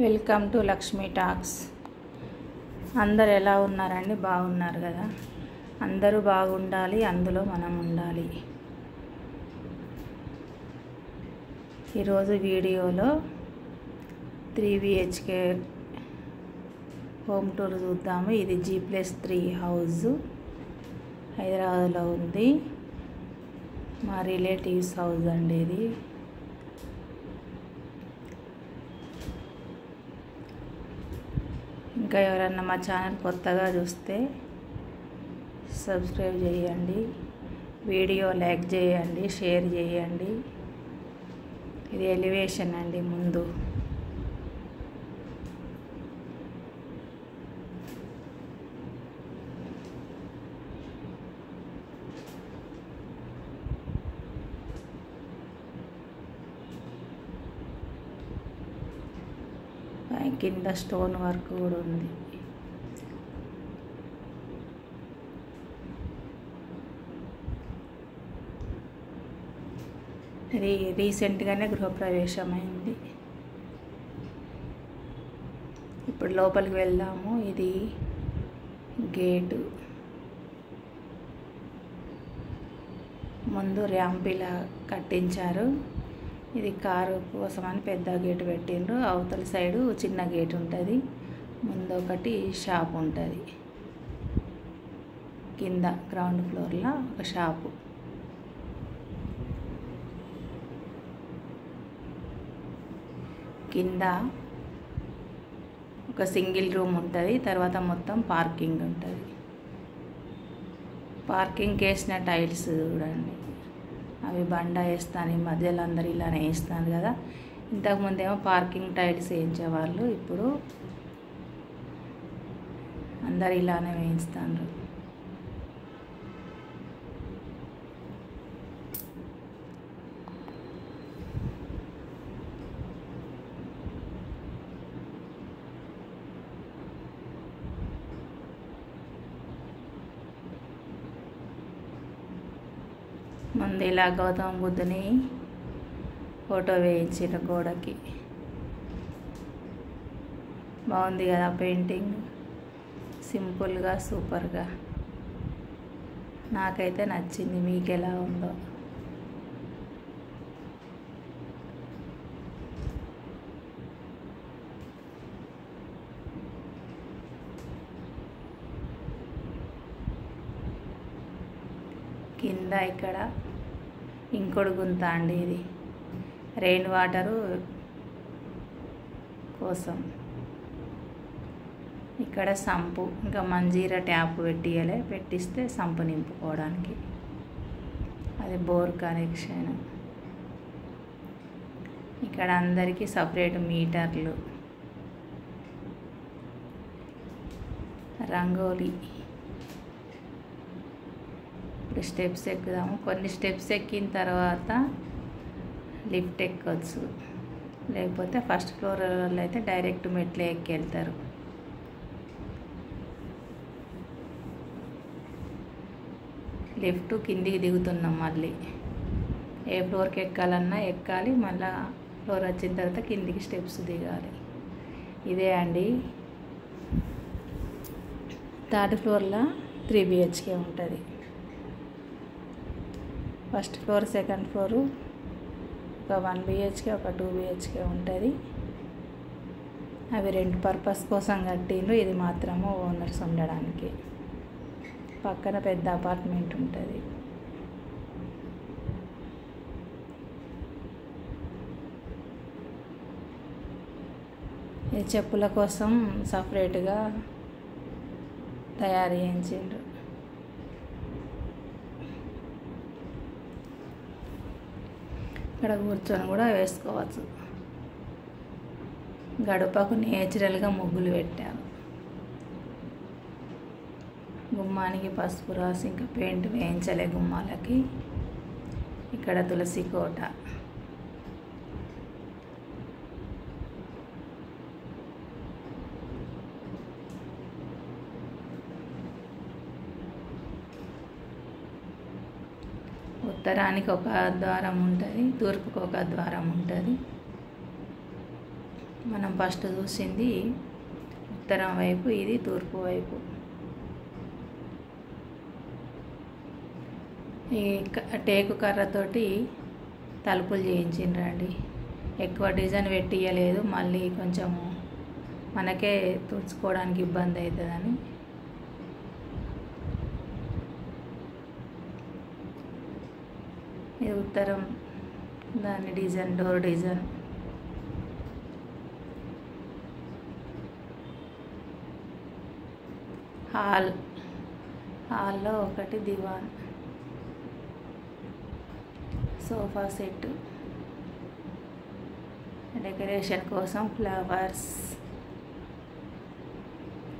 Welcome to Lakshmi talks. అందరు ఎలా ఉన్నారండి? బాగున్నారు కదా? అందరూ బాగుండాలి, అందులో మనం ఉండాలి. ఈరోజు వీడియోలో 3 BHK హోమ్ టూర్ చూద్దాము. ఇది G+3 హౌస్ హైదరాబాద్లో ఉంది. మా రిలేటివ్స్ హౌస్ అండి ఇది. ఇంకా ఎవరన్నా మా ఛానల్ కొత్తగా చూస్తే సబ్స్క్రైబ్ చేయండి, వీడియో లైక్ చేయండి, షేర్ చేయండి. ఇది ఎలివేషన్ అండి. ముందు కింద స్టోన్ వర్క్ కూడా ఉంది. ఇది రీసెంట్గానే గృహప్రవేశం అయింది. ఇప్పుడు లోపలికి వెళ్దాము. ఇది గేటు, ముందు ర్యాంప్ ఇలా కట్టించారు. ఇది కారు కోసం అని పెద్ద గేటు పెట్టిండ్రు. అవతల సైడు చిన్న గేట్ ఉంటుంది. ముందు ఒకటి షాప్ ఉంటుంది. కింద గ్రౌండ్ ఫ్లోర్లో ఒక షాపు. కింద ఒక సింగిల్ రూమ్ ఉంటుంది. తర్వాత మొత్తం పార్కింగ్ ఉంటుంది. పార్కింగ్కి వేసిన టైల్స్ చూడండి, అవి బండ వేస్తాను. ఈ మధ్యలో అందరు ఇలానే వేస్తాను కదా. ఇంతకుముందేమో పార్కింగ్ టైల్స్ వేయించేవాళ్ళు, ఇప్పుడు అందరు ఇలానే వేయిస్తారు. ముందు ఇలా గౌతమ బుద్ధుని ఫోటో వేయించిన గోడకి. బాగుంది కదా పెయింటింగ్, సింపుల్గా సూపర్గా. నాకైతే నచ్చింది. మీకు ఎలా ఉందో? కింద ఇక్కడ ఇంకొడు గుంత అండి. ఇది రెయిన్ వాటరు కోసం. ఇక్కడ సంపు, ఇంకా మంజీరా ట్యాప్ పెట్టిస్తే సంపు నింపుకోవడానికి. అది బోర్ కనెక్షన్. ఇక్కడ అందరికీ సపరేట్ మీటర్లు. రంగోలీ. ఇప్పుడు స్టెప్స్ ఎక్కుదాము. కొన్ని స్టెప్స్ ఎక్కిన తర్వాత లిఫ్ట్ ఎక్కొచ్చు, లేకపోతే ఫస్ట్ ఫ్లోర్ వాళ్ళు అయితే డైరెక్ట్ మెట్లే ఎక్కి వెళ్తారు. లిఫ్ట్ కిందికి దిగుతున్నాం. మళ్ళీ ఏ ఫ్లోర్కి ఎక్కాలన్నా ఎక్కాలి, మళ్ళీ ఫ్లోర్ వచ్చిన తర్వాత కిందికి స్టెప్స్ దిగాలి. ఇదే అండి 3rd ఫ్లోర్లో 3 BHK ఉంటుంది. ఫస్ట్ ఫ్లోర్, సెకండ్ ఫ్లోరు ఒక 1 BHK, ఒక 2 BHK ఉంటుంది. అవి రెంట్ పర్పస్ కోసం కట్టిండ్రు. ఇది మాత్రము ఓనర్స్ ఉండడానికి. పక్కన పెద్ద అపార్ట్మెంట్ ఉంటుంది. ఇది చెప్పుల కోసం సపరేట్గా తయారు చేయించిండ్రు. ఇక్కడ కూర్చొని కూడా వేసుకోవచ్చు. గడపకు నేచురల్గా ముగ్గులు పెట్టారు. గుమ్మానికి పసుపు రాసి ఇంకా పెయింట్ వేయించలే గుమ్మాలకి. ఇక్కడ తులసి కోట. ఉత్తరానికి ఒక ద్వారం ఉంటుంది, తూర్పుకు ఒక ద్వారం ఉంటుంది. మనం ఫస్ట్ చూసింది ఉత్తరం వైపు, ఇది తూర్పు వైపు. ఈ టేకు కర్రతోటి తలుపులు చేయించిండ్రండి. ఎక్కువ డిజైన్ పెట్టియలేదు, మళ్ళీ కొంచెము మనకే తుడుచుకోవడానికి ఇబ్బంది అవుతుందని. ఇది ఉత్తరం దాని డిజైన్, డోర్ డిజైన్. హాల్లో ఒకటి దివాన్, సోఫా సెట్, డెకరేషన్ కోసం ఫ్లవర్స్.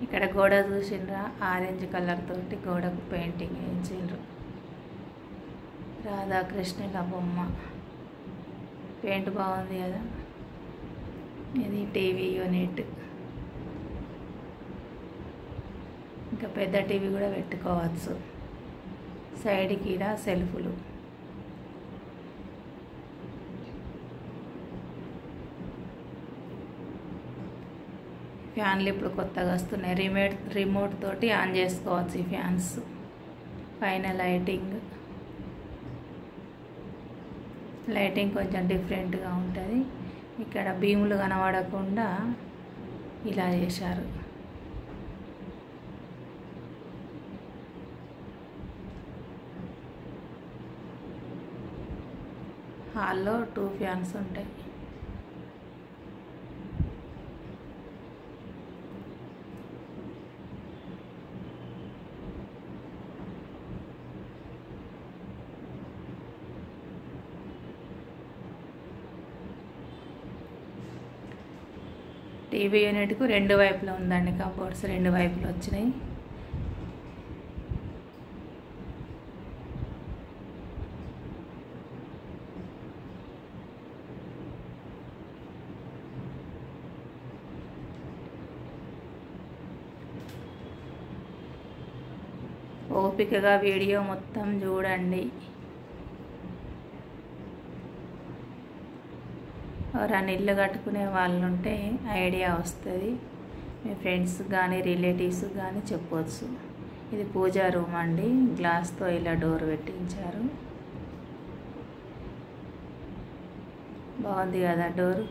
ఇక్కడ గోడ చూసిండ్రా, ఆరెంజ్ కలర్ తోటి గోడకు పెయింటింగ్ వేయించిండ్రు. రాధాకృష్ణుల బొమ్మ, పెయింట్ బాగుంది కదా. ఇది టీవీ యూనిట్, ఇంకా పెద్ద టీవీ కూడా పెట్టుకోవచ్చు. సైడ్కి ఇలా సెల్ఫ్లు. ఫ్యాన్లు ఇప్పుడు కొత్తగా వస్తున్నాయి, రిమోట్ తోటి ఆన్ చేసుకోవచ్చు ఈ ఫ్యాన్స్. పైన లైటింగ్ కొంచెం డిఫరెంట్గా ఉంటుంది. ఇక్కడ బీములు కనబడకుండా ఇలా చేశారు. హాల్లో 2 ఫ్యాన్స్ ఉంటాయి. టీవీ యూనిట్కు 2 వైపులా ఉందండి కబోర్డ్స్, 2 వైపులు వచ్చినాయి. ఓపికగా వీడియో మొత్తం చూడండి. ఎవరైనా ఇల్లు కట్టుకునే వాళ్ళు ఉంటే ఐడియా వస్తుంది. మీ ఫ్రెండ్స్ కానీ రిలేటివ్స్ కానీ చెప్పవచ్చు. ఇది పూజా రూమ్ అండి, గ్లాస్తో ఇలా డోర్ పెట్టించారు. బాగుంది కదా డోర్.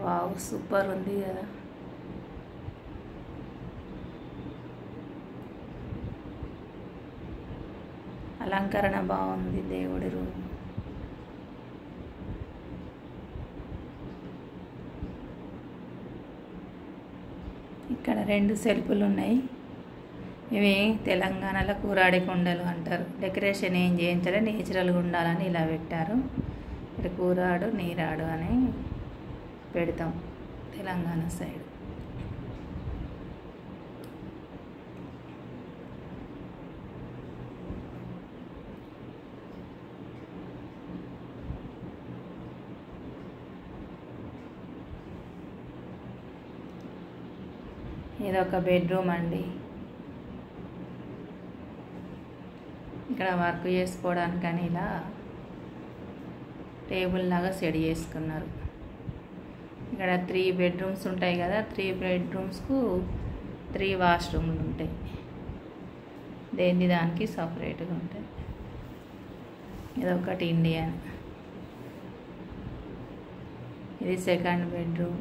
వావ్, సూపర్ ఉంది కదా. అలంకరణ బాగుంది దేవుడి రూమ్. ఇక్కడ 2 సెల్ఫ్లు ఉన్నాయి. ఇవి తెలంగాణలో కూరాడి కుండలు అంటారు. డెకరేషన్ ఏం చేయించాలి, నేచురల్గా ఉండాలని ఇలా పెట్టారు. ఇక్కడ కూరాడు నీరాడు అని పెడతాం తెలంగాణ సైడ్. ఇదొక బెడ్రూమ్ అండి. ఇక్కడ వర్క్ చేసుకోవడానికని ఇలా టేబుల్ లాగా సెట్ చేసుకున్నారు. ఇక్కడ 3 బెడ్రూమ్స్ ఉంటాయి కదా, 3 బెడ్రూమ్స్కు 3 వాష్రూమ్లు ఉంటాయి. దేని దానికి సపరేట్గా ఉంటాయి. ఇదొకటి ఇండియన్. ఇది 2nd బెడ్రూమ్.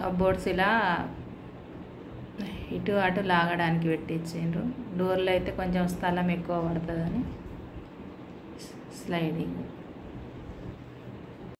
కబోర్డ్స్ ఇలా ఇటు అటు లాగడానికి పెట్టించిండ్రు. డోర్లో అయితే కొంచెం స్థలం ఎక్కువ పడుతుందని స్లైడింగ్.